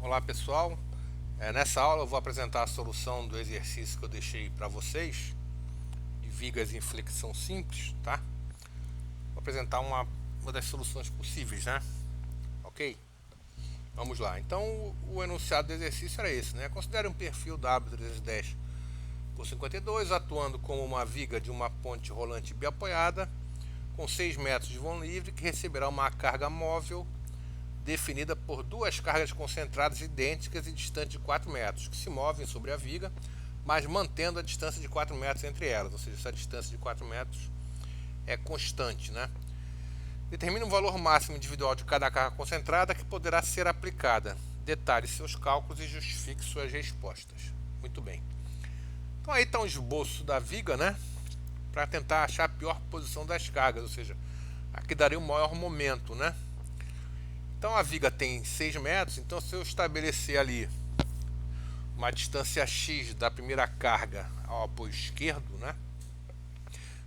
Olá pessoal, nessa aula eu vou apresentar a solução do exercício que eu deixei para vocês de vigas em flexão simples, tá? Vou apresentar uma das soluções possíveis, né? Ok? Vamos lá. Então o enunciado do exercício era esse, né? Considere um perfil W310 por 52 atuando como uma viga de uma ponte rolante biapoiada com 6 metros de vão livre que receberá uma carga móvel definida por duas cargas concentradas idênticas e distantes de 4 metros, que se movem sobre a viga, mas mantendo a distância de 4 metros entre elas, ou seja, essa distância de 4 metros é constante, né? Determine um valor máximo individual de cada carga concentrada que poderá ser aplicada. Detalhe seus cálculos e justifique suas respostas. Muito bem. Então aí está um esboço da viga, né? Para tentar achar a pior posição das cargas, ou seja, a que daria o maior momento, né? Então a viga tem 6 metros, então se eu estabelecer ali uma distância x da primeira carga ao apoio esquerdo, né?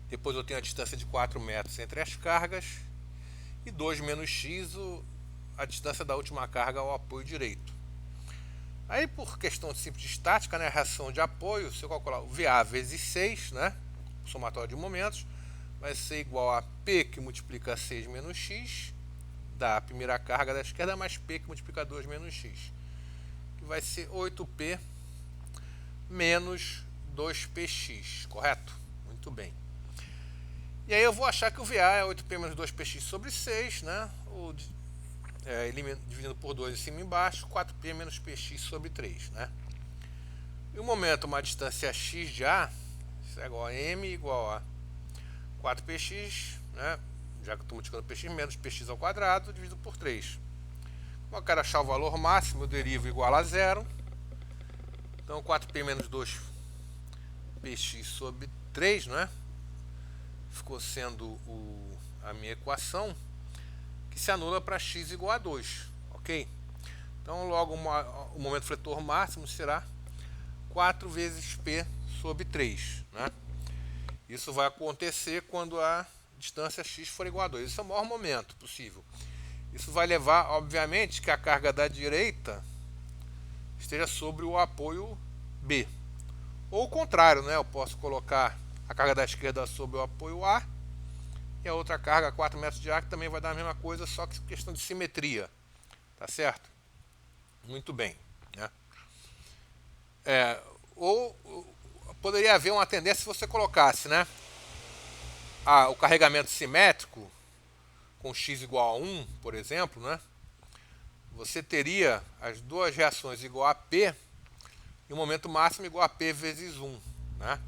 Depois eu tenho a distância de 4 metros entre as cargas e 2 menos x a distância da última carga ao apoio direito. Aí por questão simples de estática, né, a reação de apoio, se eu calcular o VA vezes 6, né, o somatório de momentos, vai ser igual a P que multiplica 6 menos x da primeira carga da esquerda mais P que multiplica 2 menos x, que vai ser 8P menos 2PX, correto? Muito bem. E aí eu vou achar que o VA é 8P menos 2PX sobre 6, né? Dividindo por 2 em cima e embaixo, 4P menos PX sobre 3, né? E o momento, uma distância x de A, isso é igual a M igual a 4PX, né? Já que eu estou multiplicando px menos px ao quadrado, dividido por 3. Como eu quero achar o valor máximo, eu derivo igual a zero. Então 4p menos 2px sobre 3, né? Ficou sendo a minha equação, que se anula para x igual a 2, ok? Então logo o momento fletor máximo será 4 vezes p sobre 3, né? Isso vai acontecer quando a distância x for igual a 2. Esse é o maior momento possível. Isso vai levar, obviamente, que a carga da direita esteja sobre o apoio B. Ou o contrário, né? Eu posso colocar a carga da esquerda sobre o apoio A e a outra carga, 4 metros de A, que também vai dar a mesma coisa, só que questão de simetria. Tá certo? Muito bem, né? Ou poderia haver uma tendência se você colocasse, né, o carregamento simétrico com x igual a 1, por exemplo, né, você teria as duas reações igual a P e o momento máximo igual a P vezes 1. Né?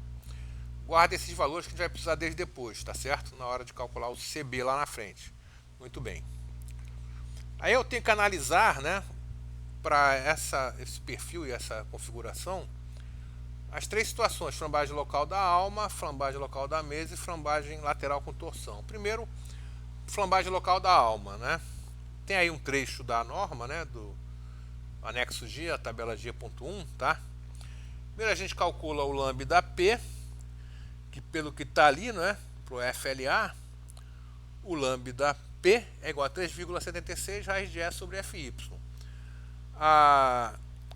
Guarda esses valores que a gente vai precisar deles depois, tá certo? Na hora de calcular o CB lá na frente. Muito bem. Aí eu tenho que analisar, né, para esse perfil e essa configuração, as três situações: flambagem local da alma, flambagem local da mesa e flambagem lateral com torção. Primeiro, flambagem local da alma, né? Tem aí um trecho da norma, né, do anexo G, a tabela G.1, tá? Primeiro a gente calcula o lambda P, que pelo que está ali, né, para o FLA, o lambda P é igual a 3,76 raiz de E sobre FY.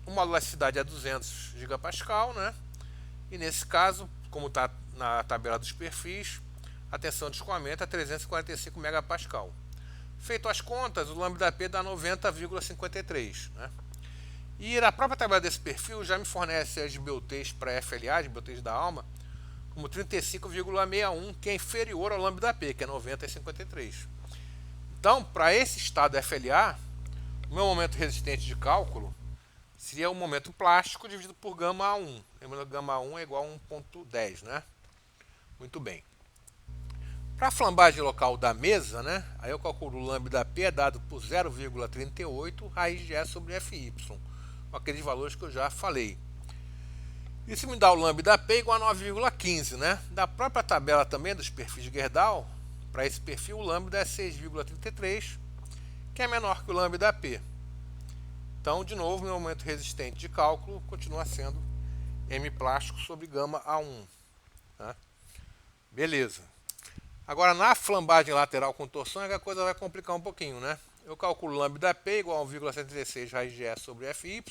Uma elasticidade é 200 gigapascal, né? E nesse caso, como está na tabela dos perfis, a tensão de escoamento é 345 megapascal. Feito as contas, o lambda P dá 90,53, né? E a própria tabela desse perfil já me fornece as BUTs para FLA, as BUTs da alma, como 35,61, que é inferior ao lambda P, que é 90,53. Então, para esse estado FLA, o meu momento resistente de cálculo seria o momento plástico dividido por γ1. Lembrando que γ1 é igual a 1,10, né? Muito bem. Para a flambagem local da mesa, né, aí eu calculo o lambda P é dado por 0,38 raiz de E sobre FY, com aqueles valores que eu já falei. Isso me dá o lambda P igual a 9,15, né? Da própria tabela também dos perfis de Gerdau, para esse perfil o lambda é 6,33, que é menor que o lambda P. Então, de novo, meu momento resistente de cálculo continua sendo M plástico sobre γ1. Tá? Beleza. Agora, na flambagem lateral com torção, a coisa vai complicar um pouquinho, né? eu calculo lambda P igual a 1,76 raiz de S sobre Fy,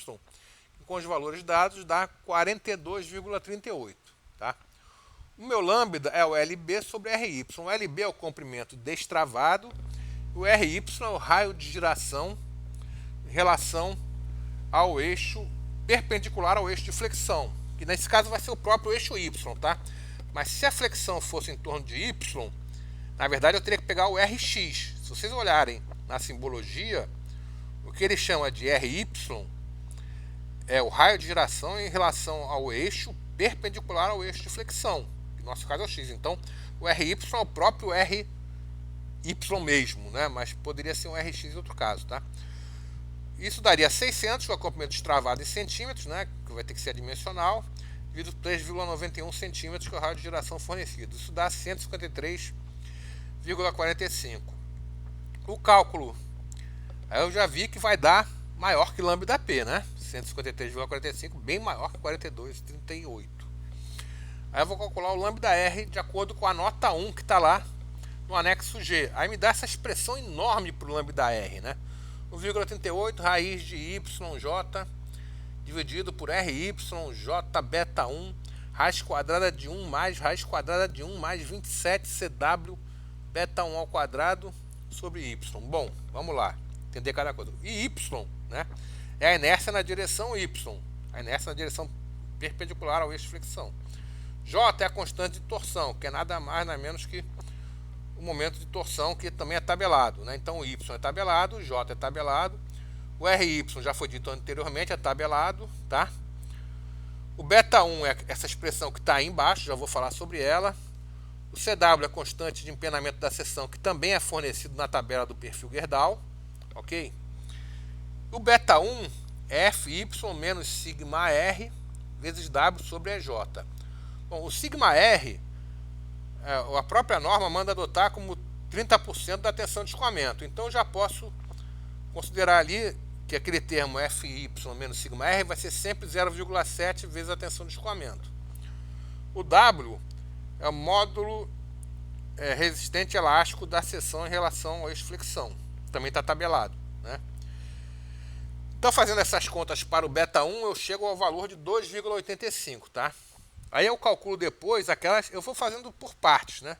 com os valores dados dá 42,38, tá? O meu lambda é o LB sobre RY. O LB é o comprimento destravado, o RY é o raio de giração em relação ao eixo perpendicular ao eixo de flexão, que nesse caso vai ser o próprio eixo Y, tá? Mas se a flexão fosse em torno de Y, na verdade eu teria que pegar o Rx. Se vocês olharem na simbologia, o que ele chama de RY é o raio de giração em relação ao eixo perpendicular ao eixo de flexão, que no nosso caso é o X. Então, o RY é o próprio RY mesmo, né? Mas poderia ser um Rx em outro caso, tá? Isso daria 600, que é o comprimento destravado em centímetros, né? Que vai ter que ser dimensional, dividido por 3,91 centímetros, que é o raio de giração fornecido. Isso dá 153,45. O cálculo, aí eu já vi que vai dar maior que lambda P, né? 153,45, bem maior que 42,38. Aí eu vou calcular o lambda R de acordo com a nota 1 que está lá no anexo G. Aí me dá essa expressão enorme para o lambda R, né? 1,38 raiz de YJ dividido por RY J beta 1 raiz quadrada de 1 mais raiz quadrada de 1 mais 27 CW beta 1 ao quadrado sobre Y. Bom, vamos lá, entender cada coisa. E Y, né, é a inércia na direção Y, a inércia na direção perpendicular ao eixo de flexão. J é a constante de torção, que é nada mais nada menos que o momento de torção, que também é tabelado, né? Então o Y é tabelado, o J é tabelado, o RY já foi dito anteriormente, é tabelado, tá? O beta 1 é essa expressão que está aí embaixo, já vou falar sobre ela. O CW é a constante de empenamento da seção, que também é fornecido na tabela do perfil Gerdau, ok? O beta 1 é Fy menos sigma R vezes W sobre EJ. Bom, o sigma R, a própria norma manda adotar como 30% da tensão de escoamento. Então eu já posso considerar ali que aquele termo Fy menos sigma R vai ser sempre 0,7 vezes a tensão de escoamento. O W é o módulo resistente elástico da seção em relação ao eixo de flexão. Também está tabelado, né? Então, fazendo essas contas para o beta 1, eu chego ao valor de 2,85, tá? Aí eu calculo depois aquelas, eu vou fazendo por partes, né?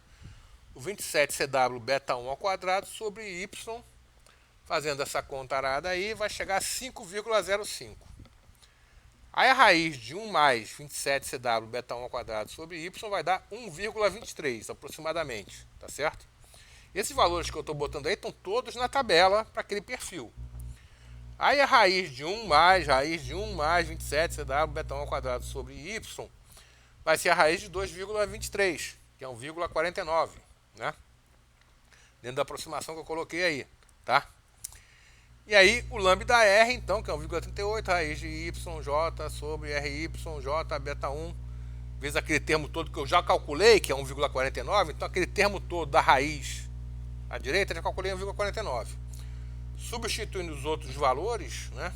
O 27 CW beta 1 ao quadrado sobre Y, fazendo essa conta arada aí, vai chegar a 5,05. Aí a raiz de 1 mais 27 CW beta 1 ao quadrado sobre Y vai dar 1,23 aproximadamente, tá certo? Esses valores que eu estou botando aí estão todos na tabela para aquele perfil. Aí a raiz de 1 mais 27 CW beta 1 ao quadrado sobre Y vai ser a raiz de 2,23, que é 1,49, né? Dentro da aproximação que eu coloquei aí, tá? E aí o lambda R, então, que é 1,38, raiz de YJ sobre RYJ beta 1, vezes aquele termo todo que eu já calculei, que é 1,49, então aquele termo todo da raiz à direita, eu já calculei 1,49. Substituindo os outros valores, né,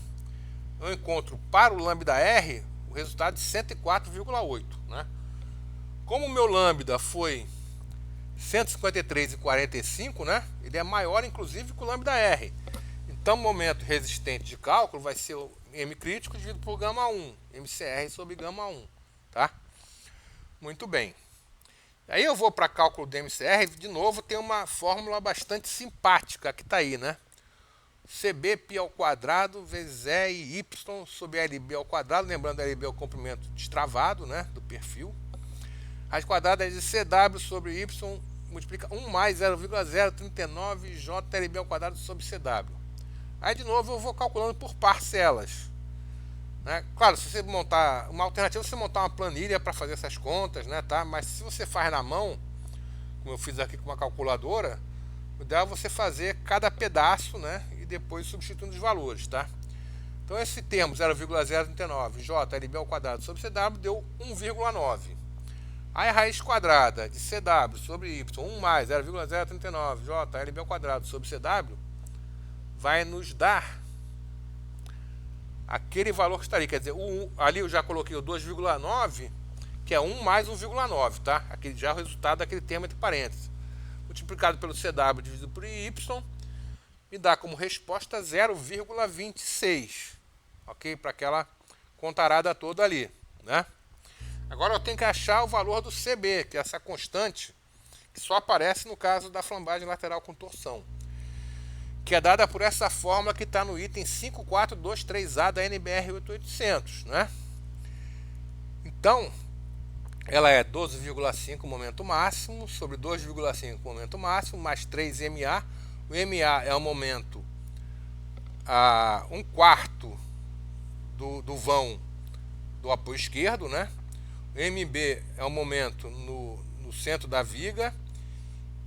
eu encontro para o lambda R o resultado de 104,8, né? Como o meu lambda foi 153,45, né, ele é maior inclusive que o lambda R. Então o momento resistente de cálculo vai ser o M crítico dividido por gama 1, MCR sobre gama 1, tá? Muito bem. Aí eu vou para cálculo do MCR, de novo tem uma fórmula bastante simpática que está aí, né? CB π ao quadrado vezes E e Y sobre LB ao quadrado, lembrando que LB é o comprimento destravado, né, do perfil. Raiz quadrada é de CW sobre Y multiplica 1 mais 0,039 JLB ao quadrado sobre CW. Aí de novo eu vou calculando por parcelas, né? Claro, se você montar uma alternativa, você montar uma planilha para fazer essas contas, né, tá? Mas se você faz na mão, como eu fiz aqui com uma calculadora, o ideal é você fazer cada pedaço, né, e depois substituindo os valores, tá? Então esse termo 0,039 JLB ao quadrado sobre CW deu 1,9. Aí a raiz quadrada de CW sobre Y, 1 mais 0,039 JLB ao quadrado sobre CW, vai nos dar aquele valor que está ali. Quer dizer, ali eu já coloquei o 2,9, que é 1 mais 1,9, tá? Aquele já é o resultado daquele termo entre parênteses. Multiplicado pelo CW dividido por Y, me dá como resposta 0,26, ok? Para aquela contarada toda ali, né? Agora eu tenho que achar o valor do CB, que é essa constante que só aparece no caso da flambagem lateral com torção, que é dada por essa fórmula que está no item 5423A da NBR 8800, né? Então, ela é 12,5 momento máximo sobre 2,5 momento máximo mais 3 MA. O MA é o momento a 1/4 do vão do apoio esquerdo, né? O MB é o momento no centro da viga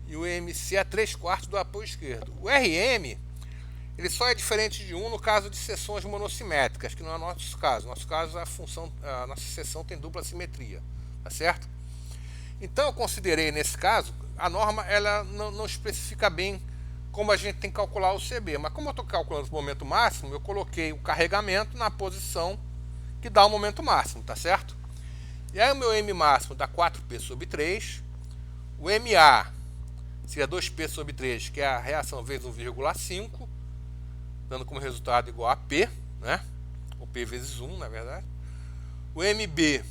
e o MC é 3/4 do apoio esquerdo. O RM ele só é diferente de 1 no caso de seções monossimétricas, que não é o nosso caso. No nosso caso, a nossa seção tem dupla simetria, tá certo? Então eu considerei nesse caso, a norma ela não especifica bem como a gente tem que calcular o CB, mas como eu estou calculando o momento máximo, eu coloquei o carregamento na posição que dá o momento máximo, tá certo? E aí o meu M máximo dá 4P sobre 3, o MA seria 2P sobre 3, que é a reação vezes 1,5, dando como resultado igual a P, né? Ou P vezes 1, na verdade. O MB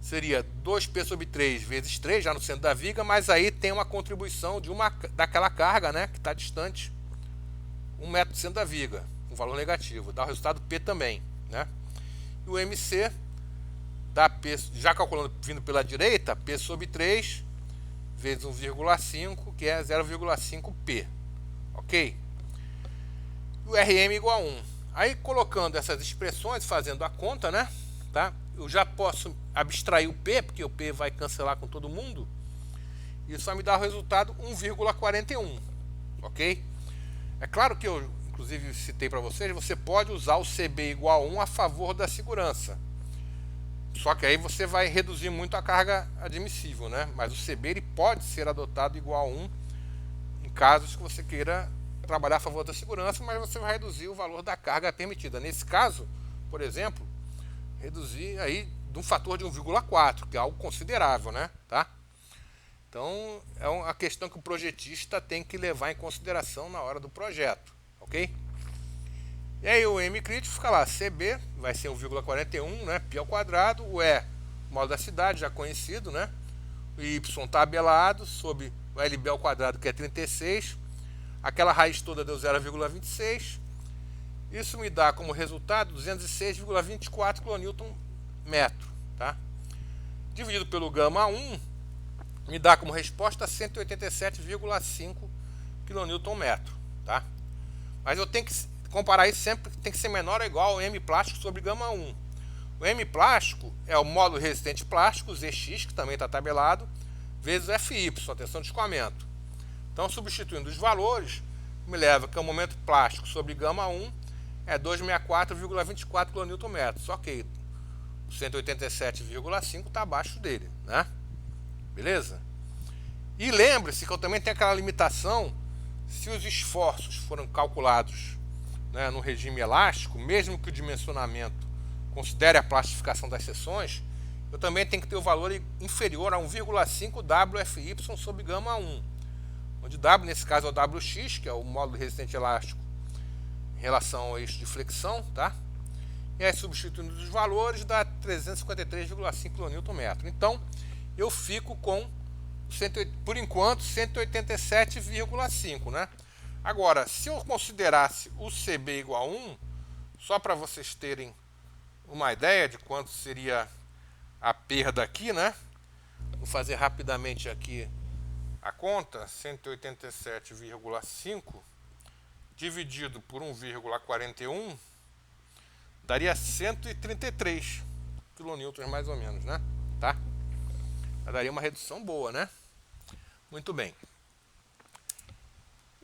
seria 2P sobre 3 vezes 3, já no centro da viga, mas aí tem uma contribuição daquela carga, né, que está distante 1 metro do centro da viga, um valor negativo, dá o resultado P também, né? E o MC dá P, já calculando vindo pela direita, P sobre 3 vezes 1,5, que é 0,5P, ok? E o RM igual a 1. Aí colocando essas expressões, fazendo a conta, né, tá? Eu já posso abstrair o P, porque o P vai cancelar com todo mundo. E isso vai me dar o resultado 1,41, ok? É claro que eu, inclusive, citei para vocês, você pode usar o CB igual a 1 a favor da segurança. Só que aí você vai reduzir muito a carga admissível, né? Mas o CB ele pode ser adotado igual a 1 em casos que você queira trabalhar a favor da segurança, mas você vai reduzir o valor da carga permitida. Nesse caso, por exemplo, reduzir aí de um fator de 1,4, que é algo considerável, né? Tá? Então, é uma questão que o projetista tem que levar em consideração na hora do projeto, ok? E aí o M crítico fica lá, CB vai ser 1,41, né? Π ao quadrado, o E, o modo da cidade, já conhecido, né? O Y tabelado sobre o LB ao quadrado, que é 36, aquela raiz toda deu 0,26, isso me dá como resultado 206,24 kN/m, tá? Dividido pelo γ1, me dá como resposta 187,5 kN/m, tá? Mas eu tenho que comparar isso sempre, tem que ser menor ou igual ao M plástico sobre γ1. O M plástico é o módulo resistente plástico, ZX, que também está tabelado, vezes FY, a tensão de escoamento. Então, substituindo os valores, me leva que o momento plástico sobre γ1 é 264,24 kN/m. Só que o 187,5 está abaixo dele, né? Beleza? E lembre-se que eu também tenho aquela limitação, se os esforços foram calculados, né, no regime elástico, mesmo que o dimensionamento considere a plastificação das seções, eu também tenho que ter o valor inferior a 1,5 WFY sobre γ1, onde W nesse caso é o WX, que é o módulo resistente elástico em relação ao eixo de flexão, tá? E aí, substituindo os valores, dá 353,5 kN/m. Então, eu fico com, por enquanto, 187,5, né? Agora, se eu considerasse o CB igual a 1, só para vocês terem uma ideia de quanto seria a perda aqui, né? Vou fazer rapidamente aqui a conta, 187,5 dividido por 1,41 daria 133 kN mais ou menos, né? Tá? Daria uma redução boa, né? Muito bem.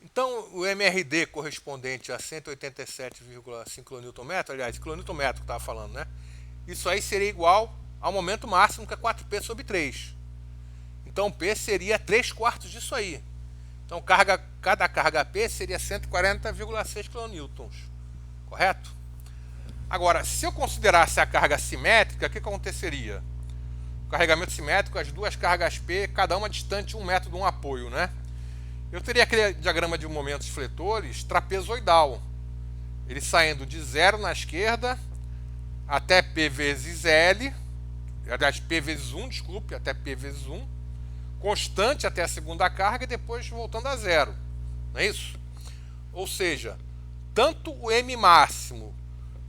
Então, o MRD correspondente a 187,5 kN/m, aliás, kN/m que eu estava falando, né? Isso aí seria igual ao momento máximo, que é 4P sobre 3. Então, P seria 3/4 disso aí. Então, cada carga P seria 140,6 kN, correto? Agora, se eu considerasse a carga simétrica, o que aconteceria? O carregamento simétrico, as duas cargas P, cada uma distante 1 metro de um apoio, né? eu teria aquele diagrama de momentos fletores trapezoidal. Ele saindo de 0 na esquerda até P vezes L, aliás, P vezes 1, desculpe, até P vezes 1, constante até a segunda carga e depois voltando a 0. Não é isso? Ou seja, tanto o M máximo,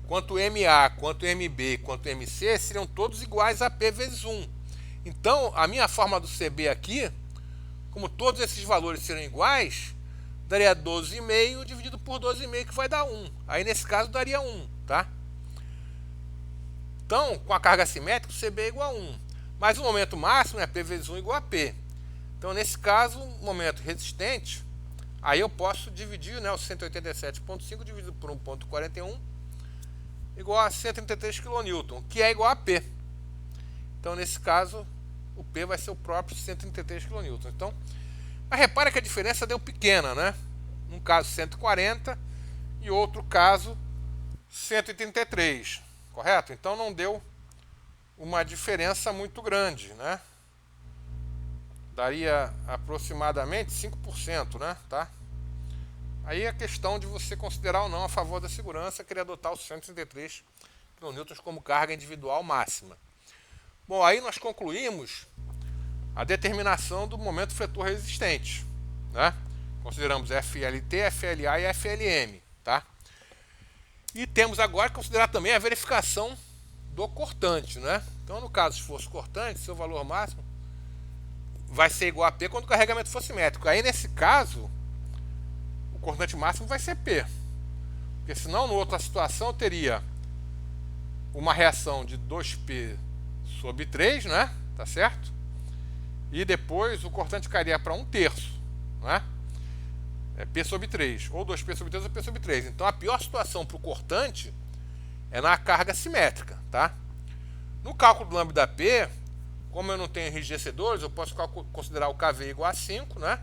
quanto o MA, quanto o MB, quanto o MC seriam todos iguais a P vezes 1. Então, a minha forma do CB aqui, como todos esses valores serão iguais, daria 12,5 dividido por 12,5, que vai dar 1. Aí, nesse caso, daria 1, tá? Então, com a carga assimétrica, o CB é igual a 1. Mas o momento máximo é P vezes 1 igual a P. Então, nesse caso, o momento resistente, aí eu posso dividir, né, o 187,5 dividido por 1,41 igual a 133 kN, que é igual a P. Então, nesse caso, o P vai ser o próprio 133 kN. Então, mas repara que a diferença deu pequena, né? Um caso 140 e outro caso 133, correto? Então, não deu uma diferença muito grande, né? Daria aproximadamente 5%, né? Tá? Aí é questão de você considerar ou não a favor da segurança, querer adotar os 133 kN como carga individual máxima. Bom, aí nós concluímos a determinação do momento fletor resistente, né? Consideramos FLT, FLA e FLM, tá? E temos agora que considerar também a verificação do cortante, né? Então, no caso, se fosse cortante, seu valor máximo vai ser igual a P quando o carregamento for simétrico. Aí, nesse caso, o cortante máximo vai ser P. Porque senão, em outra situação, eu teria uma reação de 2P sobre 3, né? Tá certo? E depois o cortante cairia para 1/3, né? É P sobre 3. Ou 2P sobre 3 ou P sobre 3. Então, a pior situação para o cortante é na carga simétrica, tá? No cálculo do lambda P, como eu não tenho enrijecedores, eu posso considerar o KV igual a 5, né?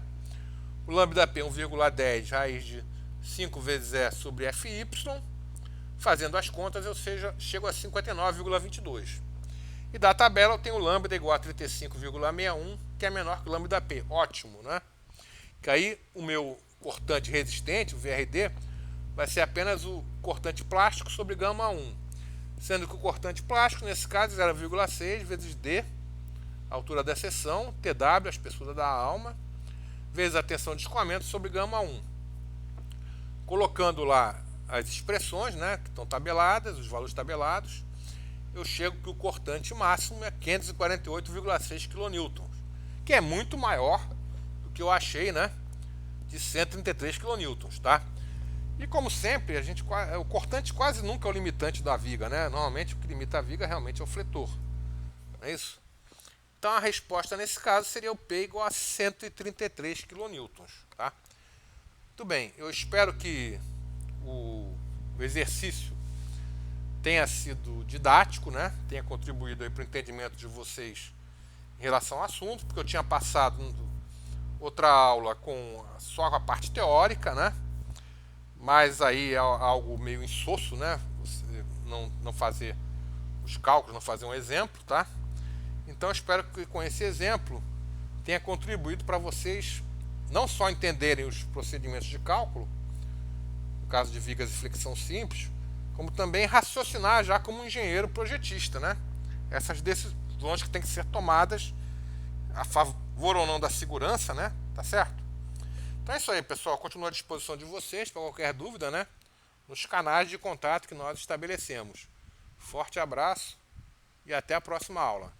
O lambda P 1,10 raiz de 5 vezes E sobre FY. Fazendo as contas, eu chego a 59,22. E da tabela eu tenho o lambda igual a 35,61, que é menor que o lambda P. Ótimo, né? Que aí o meu cortante resistente, o VRD, vai ser apenas o cortante plástico sobre gama 1. Sendo que o cortante plástico, nesse caso, 0,6 vezes D, a altura da seção, TW, a espessura da alma, vezes a tensão de escoamento sobre gama 1. Colocando lá as expressões, né, que estão tabeladas, os valores tabelados, eu chego que o cortante máximo é 548,6 kN, que é muito maior do que eu achei, né, de 133 kN, tá? E como sempre, o cortante quase nunca é o limitante da viga, né? Normalmente o que limita a viga realmente é o fletor, não é isso? Então a resposta nesse caso seria o P igual a 133 kN, tá? Muito bem, eu espero que o exercício tenha sido didático, né? Tenha contribuído para o entendimento de vocês em relação ao assunto, porque eu tinha passado outra aula só com a parte teórica, né? Mas aí é algo meio insosso, né? Você não fazer os cálculos, não fazer um exemplo, tá? Então eu espero que com esse exemplo tenha contribuído para vocês não só entenderem os procedimentos de cálculo, no caso de vigas de flexão simples, como também raciocinar já como engenheiro projetista, né? Essas decisões que têm que ser tomadas a favor ou não da segurança, né? Tá certo? Então é isso aí, pessoal. Continuo à disposição de vocês para qualquer dúvida, né? Nos canais de contato que nós estabelecemos. Forte abraço e até a próxima aula.